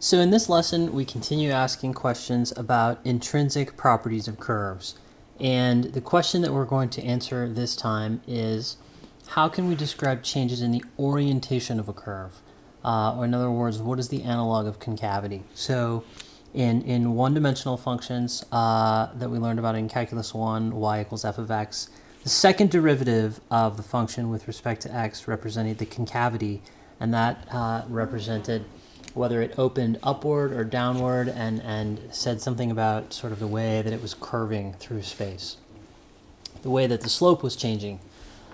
So in this lesson, we continue asking questions about intrinsic properties of curves. And the question that we're going to answer this time is, how can we describe changes in the orientation of a curve? Or in other words, what is the analog of concavity? So in one-dimensional functions that we learned about in Calculus 1, y equals f of x, the second derivative of the function with respect to x represented the concavity, and that represented whether it opened upward or downward, and said something about sort of the way that it was curving through space, the way that the slope was changing.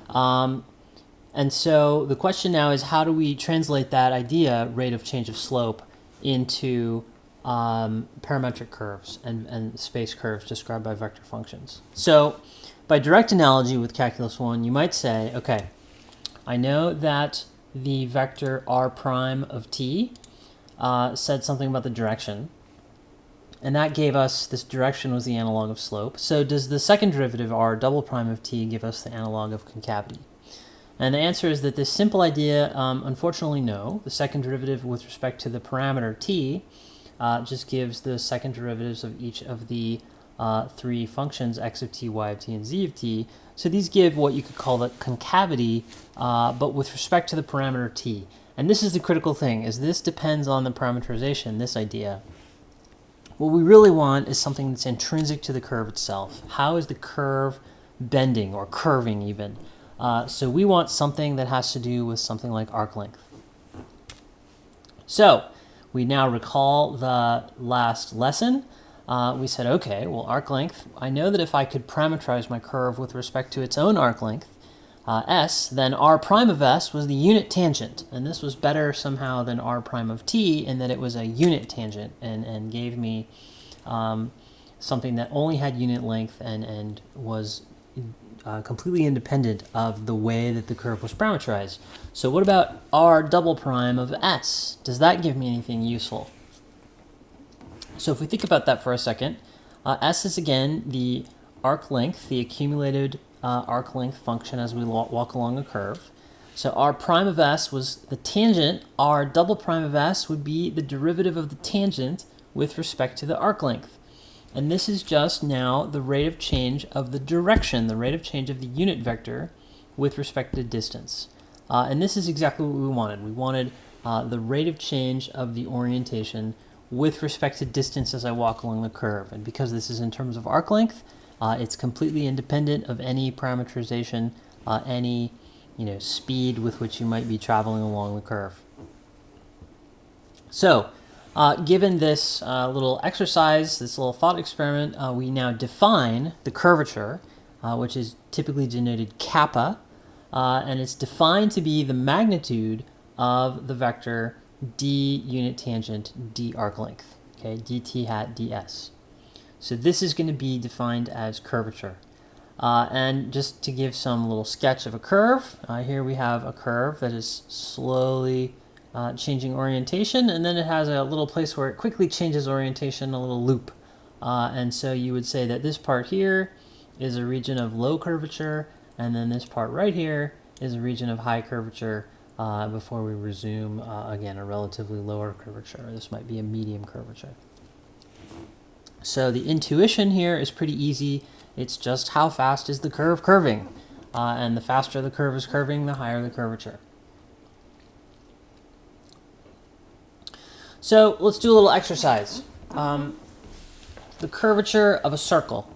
And so the question now is, how do we translate that idea, rate of change of slope, into parametric curves and space curves described by vector functions? So by direct analogy with Calculus 1, you might say, okay, I know that the vector r prime of t said something about the direction, and that gave us, this direction was the analog of slope. So does the second derivative, r double prime of t, give us the analog of concavity? And the answer is that this simple idea, unfortunately, no. The second derivative with respect to the parameter t just gives the second derivatives of each of the three functions, x of t, y of t, and z of t. So these give what you could call the concavity, but with respect to the parameter t. And this is the critical thing, is this depends on the parameterization, this idea. What we really want is something that's intrinsic to the curve itself. How is the curve bending, or curving even? So we want something that has to do with something like arc length. So we now recall the last lesson. We said, okay, well, arc length, I know that if I could parameterize my curve with respect to its own arc length, s, then r prime of s was the unit tangent. And this was better somehow than r prime of t in that it was a unit tangent and gave me something that only had unit length and was completely independent of the way that the curve was parameterized. So what about r double prime of s? Does that give me anything useful? So if we think about that for a second, s is again the arc length, the accumulated arc length function as we walk along a curve. So r prime of s was the tangent, r double prime of s would be the derivative of the tangent with respect to the arc length. And this is just now the rate of change of the direction, the rate of change of the unit vector with respect to distance. And this is exactly what we wanted. We wanted the rate of change of the orientation with respect to distance as I walk along the curve. And because this is in terms of arc length, it's completely independent of any parameterization, any speed with which you might be traveling along the curve. So given this little exercise, this little thought experiment, we now define the curvature, which is typically denoted kappa, and it's defined to be the magnitude of the vector d unit tangent d arc length, okay, dt hat ds. So this is going to be defined as curvature. And just to give some little sketch of a curve, here we have a curve that is slowly changing orientation, and then it has a little place where it quickly changes orientation, a little loop. And so you would say that this part here is a region of low curvature, and then this part right here is a region of high curvature before we resume, again, a relatively lower curvature. This might be a medium curvature. So the intuition here is pretty easy. It's just how fast is the curve curving? And the faster the curve is curving, the higher the curvature. So let's do a little exercise. The curvature of a circle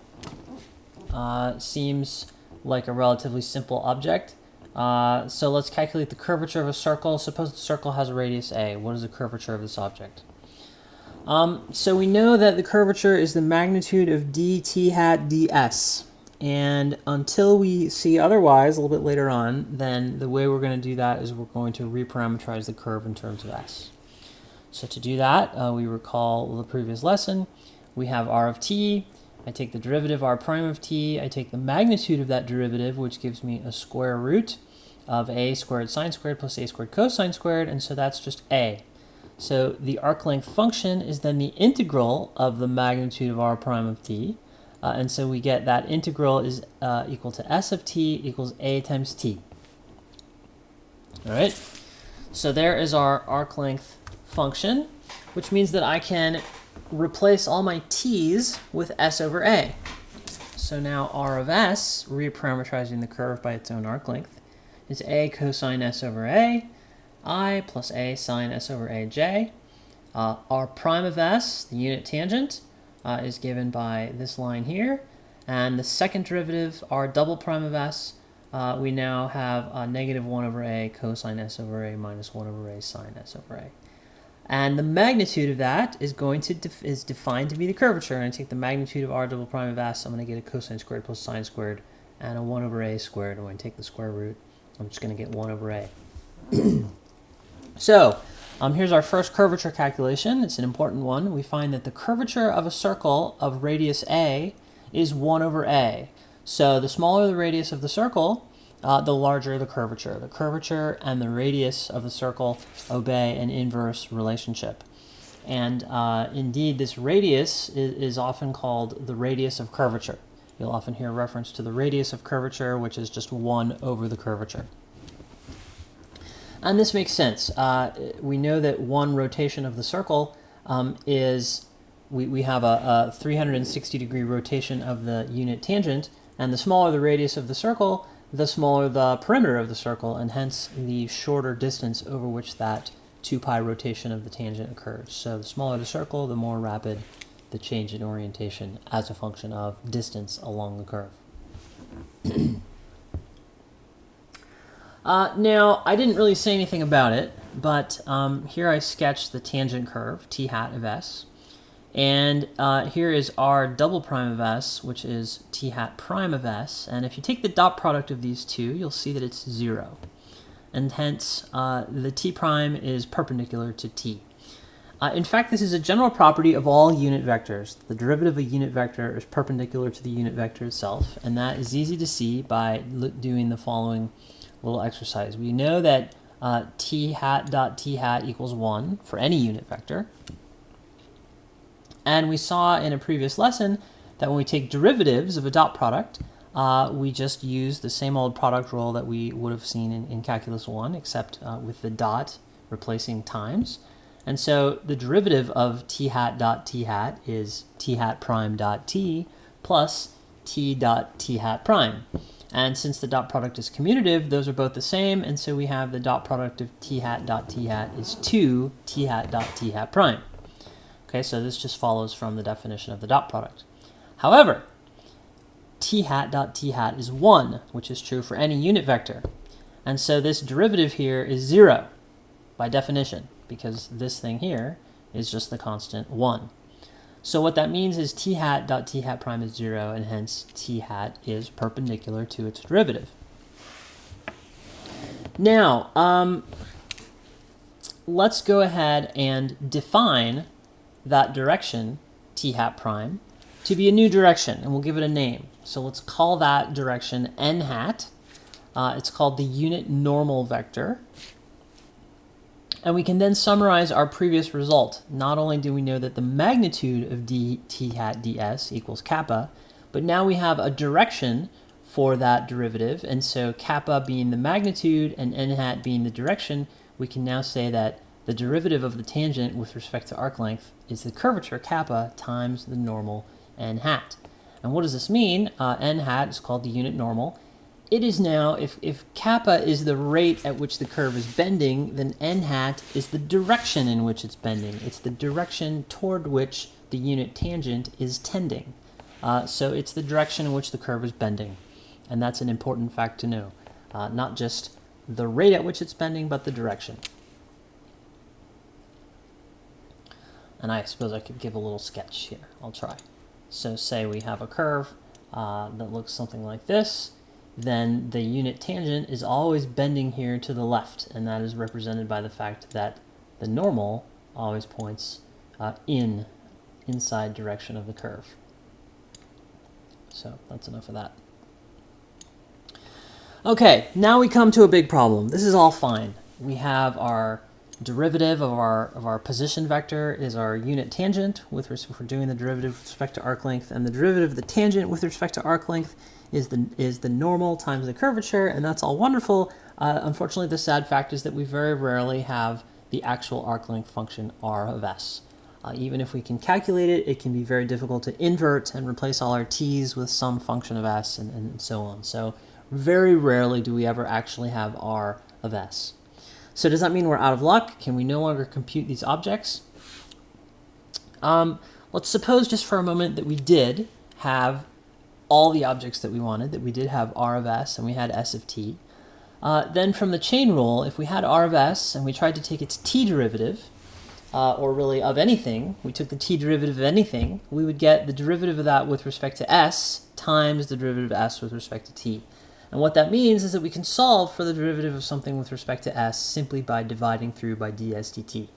seems like a relatively simple object. So let's calculate the curvature of a circle. Suppose the circle has a radius a. What is the curvature of this object? So we know that the curvature is the magnitude of dt hat ds. And until we see otherwise a little bit later on, then the way we're going to do that is we're going to reparameterize the curve in terms of s. So to do that, we recall the previous lesson. We have r of t. I take the derivative r prime of t. I take the magnitude of that derivative, which gives me a square root of a squared sine squared plus a squared cosine squared, and so that's just a. So the arc length function is then the integral of the magnitude of r prime of t, and so we get that integral is equal to s of t equals a times t. All right, so there is our arc length function. which means that I can replace all my t's with s over a. So now r of s, reparameterizing the curve by its own arc length, is a cosine s over a, I plus a sine s over aj. R prime of s, the unit tangent, is given by this line here. And the second derivative, r double prime of s, we now have negative 1 over a cosine s over a minus 1 over a sine s over a. And the magnitude of that is going to is defined to be the curvature. And I take the magnitude of r double prime of s, I'm going to get a cosine squared plus sine squared, and a 1 over a squared. And when I take the square root, I'm just going to get 1 over a. So here's our first curvature calculation. It's an important one. We find that the curvature of a circle of radius a is 1 over a. So the smaller the radius of the circle, the larger the curvature. The curvature and the radius of the circle obey an inverse relationship. And indeed, this radius is often called the radius of curvature. You'll often hear reference to the radius of curvature, which is just 1 over the curvature. And this makes sense. We know that one rotation of the circle is, we have a 360-degree rotation of the unit tangent, and the smaller the radius of the circle, the smaller the perimeter of the circle, and hence the shorter distance over which that 2 pi rotation of the tangent occurs. So the smaller the circle, the more rapid the change in orientation as a function of distance along the curve. Now, I didn't really say anything about it, but here I sketched the tangent curve, t hat of s. And here is r double prime of s, which is t hat prime of s. And if you take the dot product of these two, you'll see that it's 0. And hence, the t prime is perpendicular to t. In fact, this is a general property of all unit vectors. The derivative of a unit vector is perpendicular to the unit vector itself, and that is easy to see by doing the following little exercise. We know that t hat dot t hat equals 1 for any unit vector. And we saw in a previous lesson that when we take derivatives of a dot product, we just use the same old product rule that we would have seen in Calculus 1, except with the dot replacing times. And so the derivative of t hat dot t hat is t hat prime dot t plus t dot t hat prime. And since the dot product is commutative, those are both the same, and so we have the dot product of t hat dot t hat is 2 t hat dot t hat prime. Okay, so this just follows from the definition of the dot product. However, t hat dot t hat is 1, which is true for any unit vector. And so this derivative here is 0 by definition, because this thing here is just the constant 1. So what that means is t hat dot t hat prime is 0, and hence t hat is perpendicular to its derivative. Now, let's go ahead and define that direction, t hat prime, to be a new direction, and we'll give it a name. So let's call that direction n hat. It's called the unit normal vector. And we can then summarize our previous result. Not only do we know that the magnitude of t hat ds equals kappa, but now we have a direction for that derivative. And so kappa being the magnitude and n hat being the direction, we can now say that the derivative of the tangent with respect to arc length is the curvature kappa times the normal n hat. And what does this mean? N hat is called the unit normal. It is now, if kappa is the rate at which the curve is bending, then n hat is the direction in which it's bending. It's the direction toward which the unit tangent is tending. So it's the direction in which the curve is bending. And that's an important fact to know. Not just the rate at which it's bending, but the direction. And I suppose I could give a little sketch here. I'll try. So say we have a curve that looks something like this. Then the unit tangent is always bending here to the left, and that is represented by the fact that the normal always points inside direction of the curve. So that's enough of that. Okay, now we come to a big problem. This is all fine. We have our derivative of our position vector is our unit tangent if we're doing the derivative with respect to arc length, and the derivative of the tangent with respect to arc length is the normal times the curvature, and that's all wonderful. Unfortunately, the sad fact is that we very rarely have the actual arc length function r of s. Even if we can calculate it, it can be very difficult to invert and replace all our t's with some function of s and so on. So very rarely do we ever actually have r of s. So does that mean we're out of luck? Can we no longer compute these objects? Let's suppose just for a moment that we did have all the objects that we wanted, that we did have r of s and we had s of t. Then from the chain rule, if we had r of s and we tried to take its t derivative, or really of anything, we took the t derivative of anything, we would get the derivative of that with respect to s times the derivative of s with respect to t. And what that means is that we can solve for the derivative of something with respect to s simply by dividing through by ds dt.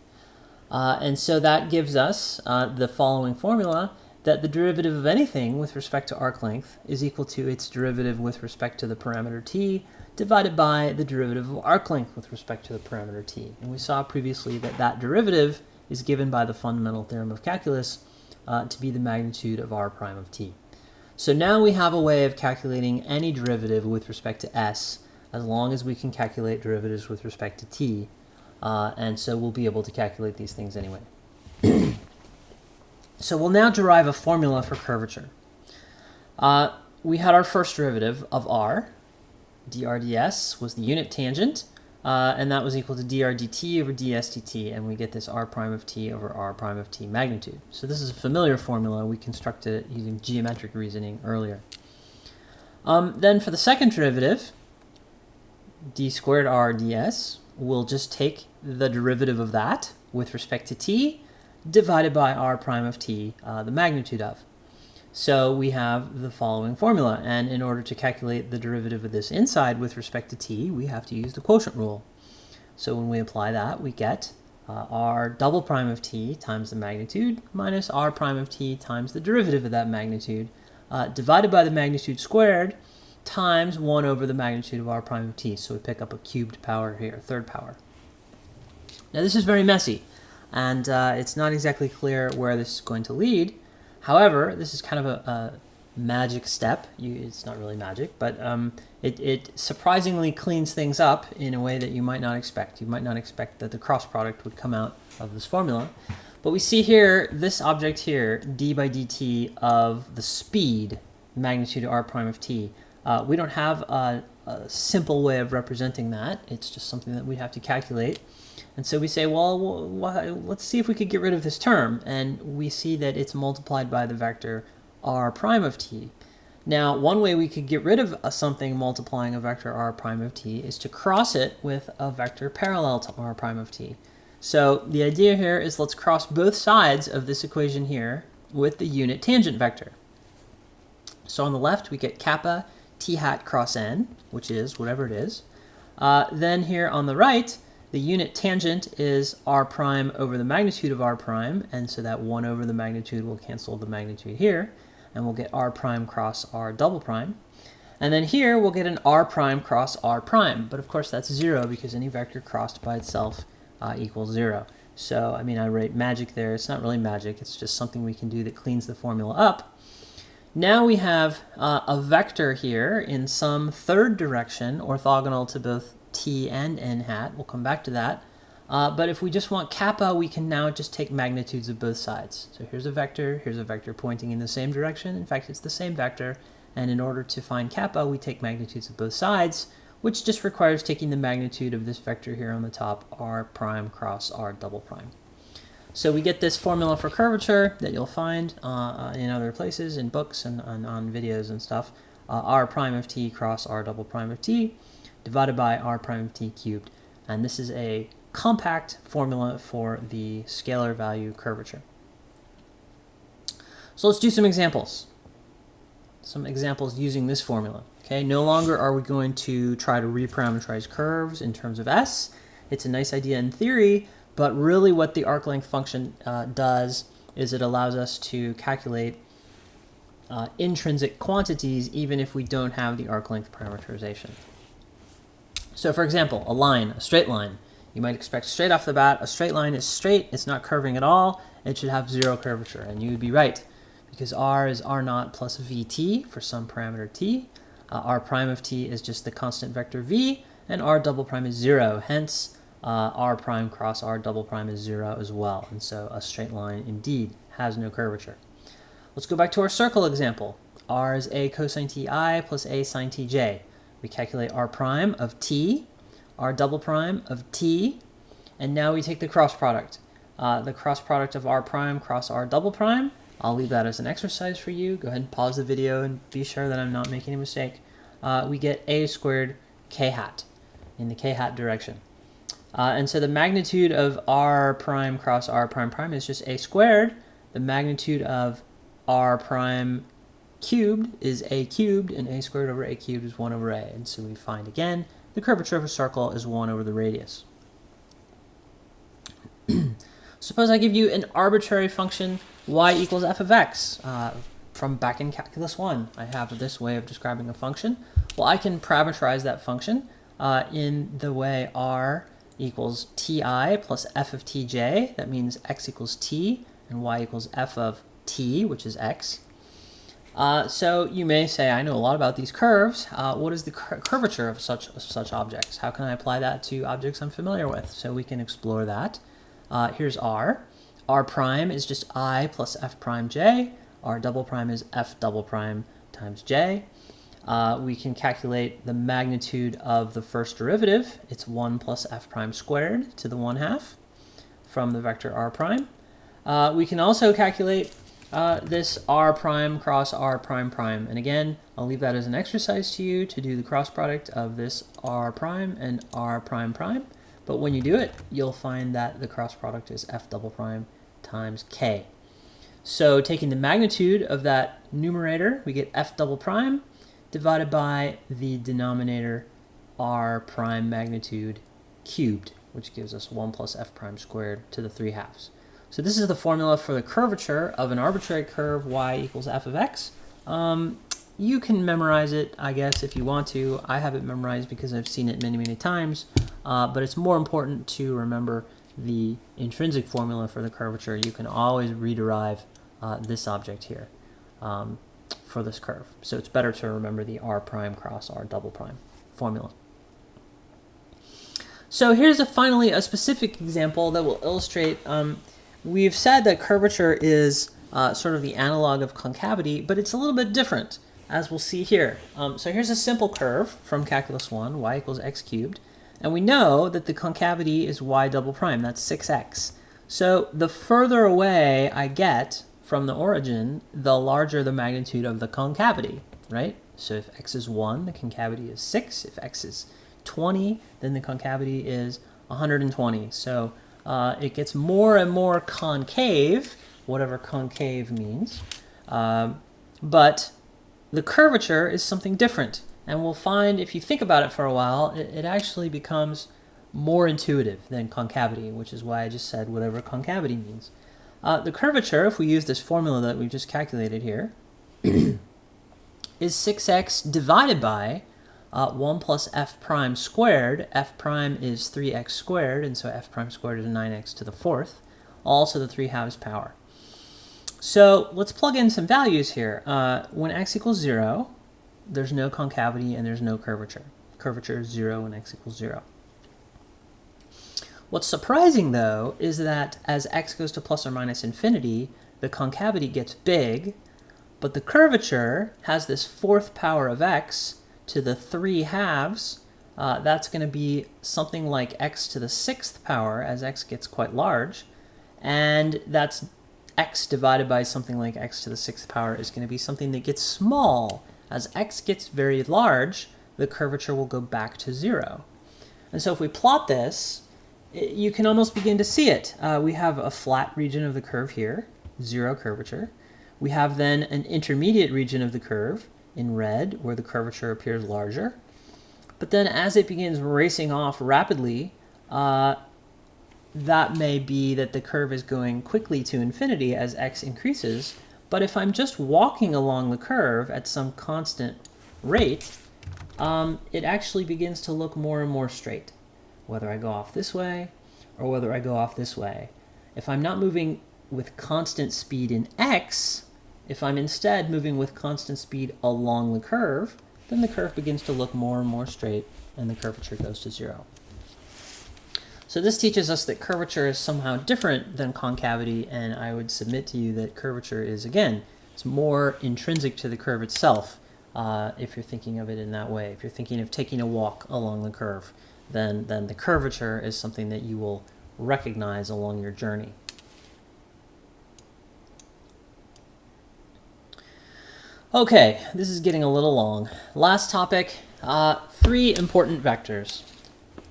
And so that gives us the following formula, that the derivative of anything with respect to arc length is equal to its derivative with respect to the parameter t divided by the derivative of arc length with respect to the parameter t. And we saw previously that that derivative is given by the fundamental theorem of calculus to be the magnitude of r prime of t. So now we have a way of calculating any derivative with respect to s, as long as we can calculate derivatives with respect to t. And so we'll be able to calculate these things anyway. So we'll now derive a formula for curvature. We had our first derivative of r. dr ds was the unit tangent, and that was equal to dr dt over ds dt, and we get this r prime of t over r prime of t magnitude. So this is a familiar formula. We constructed it using geometric reasoning earlier. Then for the second derivative, d squared r ds, we'll just take the derivative of that with respect to t divided by r prime of t, the magnitude of. So we have the following formula, and in order to calculate the derivative of this inside with respect to t, we have to use the quotient rule. So when we apply that, we get r double prime of t times the magnitude minus r prime of t times the derivative of that magnitude divided by the magnitude squared times 1 over the magnitude of r prime of t. So we pick up a cubed power here, third power. Now this is very messy, and it's not exactly clear where this is going to lead. However, this is kind of a magic step. It's not really magic, but it surprisingly cleans things up in a way that you might not expect. You might not expect that the cross product would come out of this formula. But we see here, this object here, d by dt of the speed, magnitude r prime of t. We don't have a simple way of representing that. It's just something that we have to calculate. And so we say, well, let's see if we could get rid of this term. And we see that it's multiplied by the vector r prime of t. Now, one way we could get rid of something multiplying a vector r prime of t is to cross it with a vector parallel to r prime of t. So the idea here is let's cross both sides of this equation here with the unit tangent vector. So on the left, we get kappa t hat cross n, which is whatever it is. Then here on the right, the unit tangent is r prime over the magnitude of r prime, and so that 1 over the magnitude will cancel the magnitude here, and we'll get r prime cross r double prime. And then here we'll get an r prime cross r prime, but of course that's 0 because any vector crossed by itself equals 0. So, I mean, I write magic there. It's not really magic. It's just something we can do that cleans the formula up. Now we have a vector here in some third direction, orthogonal to both t and n hat. We'll come back to that. But if we just want kappa, we can now just take magnitudes of both sides. So here's a vector pointing in the same direction. In fact, it's the same vector. And in order to find kappa, we take magnitudes of both sides, which just requires taking the magnitude of this vector here on the top, r prime cross r double prime. So we get this formula for curvature that you'll find in other places, in books and on videos and stuff. R prime of t cross r double prime of t divided by r prime of t cubed. And this is a compact formula for the scalar value curvature. So let's do some examples. Some examples using this formula. Okay, no longer are we going to try to reparameterize curves in terms of s. It's a nice idea in theory, but really what the arc length function does is it allows us to calculate intrinsic quantities even if we don't have the arc length parameterization. So for example, a line, a straight line. You might expect straight off the bat, a straight line is straight, it's not curving at all, it should have 0 curvature, and you would be right, because r is r naught plus vt for some parameter t. R prime of t is just the constant vector v, and r double prime is 0, hence r prime cross r double prime is 0 as well. And so a straight line indeed has no curvature. Let's go back to our circle example. R is a cosine ti plus a sine tj. We calculate r prime of t, r double prime of t, and now we take the cross product. The cross product of r prime cross r double prime. I'll leave that as an exercise for you. Go ahead and pause the video and be sure that I'm not making a mistake. We get a squared k hat in the k hat direction. And so the magnitude of r prime cross r prime prime is just a squared. The magnitude of r prime cubed is a cubed, and a squared over a cubed is 1 over a. And so we find again the curvature of a circle is 1 over the radius. Suppose I give you an arbitrary function y equals f of x. From back in calculus 1, I have this way of describing a function. Well, I can parameterize that function in the way r equals ti plus f of tj. That means x equals t and y equals f of t, which is x. So you may say, I know a lot about these curves. What is the curvature of such objects? How can I apply that to objects I'm familiar with? So we can explore that. Here's r. R prime is just I plus f prime j. R double prime is f double prime times j. We can calculate the magnitude of the first derivative. It's 1 plus f prime squared to the 1/2 from the vector r prime. We can also calculate this r prime cross r prime prime. And again, I'll leave that as an exercise to you to do the cross product of this r prime and r prime prime. But when you do it, you'll find that the cross product is f double prime times k. So taking the magnitude of that numerator, we get f double prime divided by the denominator r prime magnitude cubed, which gives us 1 plus f prime squared to the 3/2. So this is the formula for the curvature of an arbitrary curve y equals f of x. You can memorize it, I guess, if you want to. I have it memorized because I've seen it many, many times. But it's more important to remember the intrinsic formula for the curvature. You can always rederive this object here for this curve. So it's better to remember the r prime cross r double prime formula. So here's finally a specific example that will illustrate. We've said that curvature is sort of the analog of concavity, but it's a little bit different, as we'll see here. So here's a simple curve from calculus 1, y equals x cubed. And we know that the concavity is y double prime. That's 6x. So the further away I get from the origin, the larger the magnitude of the concavity, right? So if x is 1, the concavity is 6. If x is 20, then the concavity is 120. So it gets more and more concave, whatever concave means. But the curvature is something different. And we'll find, if you think about it for a while, it actually becomes more intuitive than concavity, which is why I just said whatever concavity means. The curvature, if we use this formula that we just calculated here, is 6x divided by 1 plus f prime squared. F prime is 3x squared, and so f prime squared is 9x to the 4th, also the 3/2 power. So let's plug in some values here. When x equals 0, there's no concavity and there's no curvature. Curvature is 0 when x equals 0. What's surprising, though, is that as x goes to plus or minus infinity, the concavity gets big, but the curvature has this 4th power of x to the 3/2. That's going to be something like x to the 6th power as x gets quite large, and that's x divided by something like x to the 6th power is going to be something that gets small. As x gets very large, the curvature will go back to 0. And so if we plot this, you can almost begin to see it. We have a flat region of the curve here, 0 curvature. We have then an intermediate region of the curve in red where the curvature appears larger. But then as it begins racing off rapidly, that may be that the curve is going quickly to infinity as x increases. But if I'm just walking along the curve at some constant rate, it actually begins to look more and more straight, whether I go off this way or whether I go off this way. If I'm not moving with constant speed in x, if I'm instead moving with constant speed along the curve, then the curve begins to look more and more straight and the curvature goes to 0. So this teaches us that curvature is somehow different than concavity, and I would submit to you that curvature is, again, it's more intrinsic to the curve itself, if you're thinking of it in that way. If you're thinking of taking a walk along the curve, then the curvature is something that you will recognize along your journey. Okay, this is getting a little long. Last topic, 3 important vectors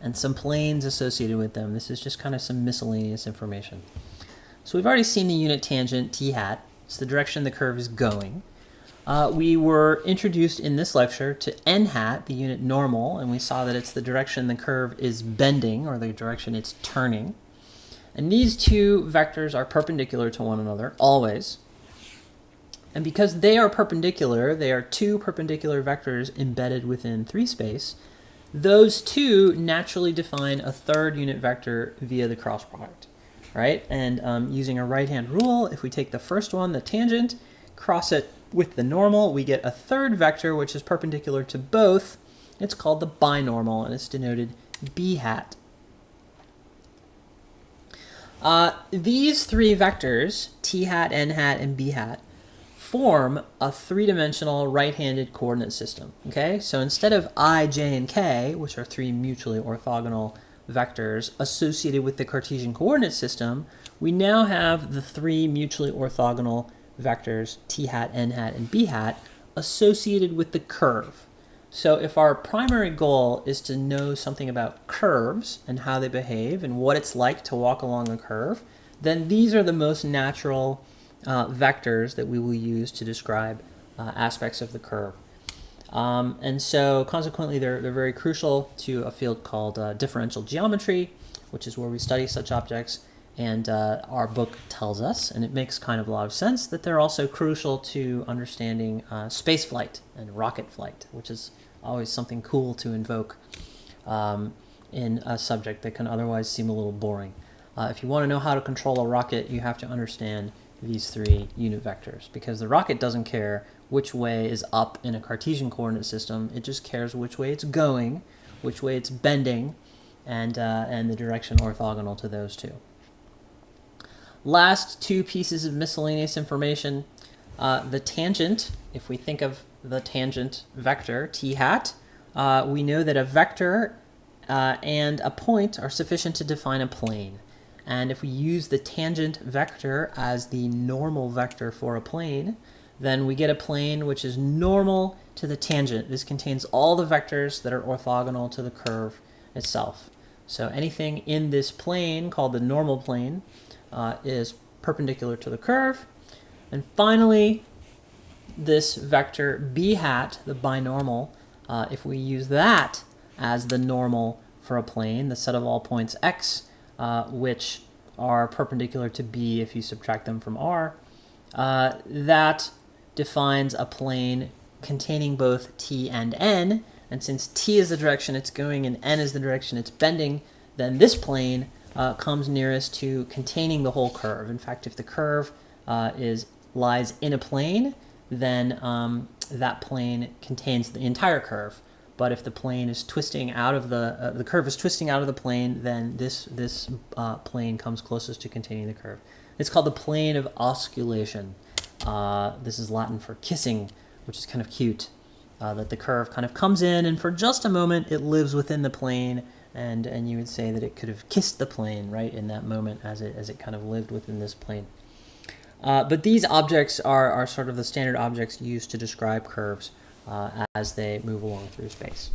and some planes associated with them. This is just kind of some miscellaneous information. So we've already seen the unit tangent, t hat. It's the direction the curve is going. We were introduced in this lecture to n hat, the unit normal, and we saw that it's the direction the curve is bending, or the direction it's turning. And these 2 vectors are perpendicular to one another, always. And because they are perpendicular, they are 2 perpendicular vectors embedded within 3 space, those 2 naturally define a 3rd unit vector via the cross product, right? And using a right-hand rule, if we take the first one, the tangent, cross it with the normal, we get a 3rd vector which is perpendicular to both. It's called the binormal, and it's denoted b hat. These 3 vectors, t hat, n hat, and b hat, form a 3-dimensional right-handed coordinate system. Okay, so instead of I, j, and k, which are 3 mutually orthogonal vectors associated with the Cartesian coordinate system, we now have the 3 mutually orthogonal vectors t hat, n hat, and b hat associated with the curve. So if our primary goal is to know something about curves and how they behave and what it's like to walk along a curve, then these are the most natural vectors that we will use to describe aspects of the curve. And so consequently they're very crucial to a field called differential geometry, which is where we study such objects. And our book tells us, and it makes kind of a lot of sense, that they're also crucial to understanding space flight and rocket flight, which is always something cool to invoke in a subject that can otherwise seem a little boring. If you want to know how to control a rocket, you have to understand these 3 unit vectors, because the rocket doesn't care which way is up in a Cartesian coordinate system. It just cares which way it's going, which way it's bending, and the direction orthogonal to those 2. Last 2 pieces of miscellaneous information. The tangent, if we think of the tangent vector, t hat, we know that a vector and a point are sufficient to define a plane. And if we use the tangent vector as the normal vector for a plane, then we get a plane which is normal to the tangent. This contains all the vectors that are orthogonal to the curve itself. So anything in this plane, called the normal plane, is perpendicular to the curve. And finally, this vector b hat, the binormal, if we use that as the normal for a plane, the set of all points x, which are perpendicular to b if you subtract them from r, that defines a plane containing both t and n. And since t is the direction it's going and n is the direction it's bending, then this plane comes nearest to containing the whole curve. In fact, if the curve lies in a plane, then that plane contains the entire curve. But if the plane is twisting out of the curve is twisting out of the plane, then this plane comes closest to containing the curve. It's called the plane of osculation. This is Latin for kissing, which is kind of cute. That the curve kind of comes in, and for just a moment it lives within the plane, and you would say that it could have kissed the plane right in that moment as it kind of lived within this plane. But these objects are sort of the standard objects used to describe curves as they move along through space.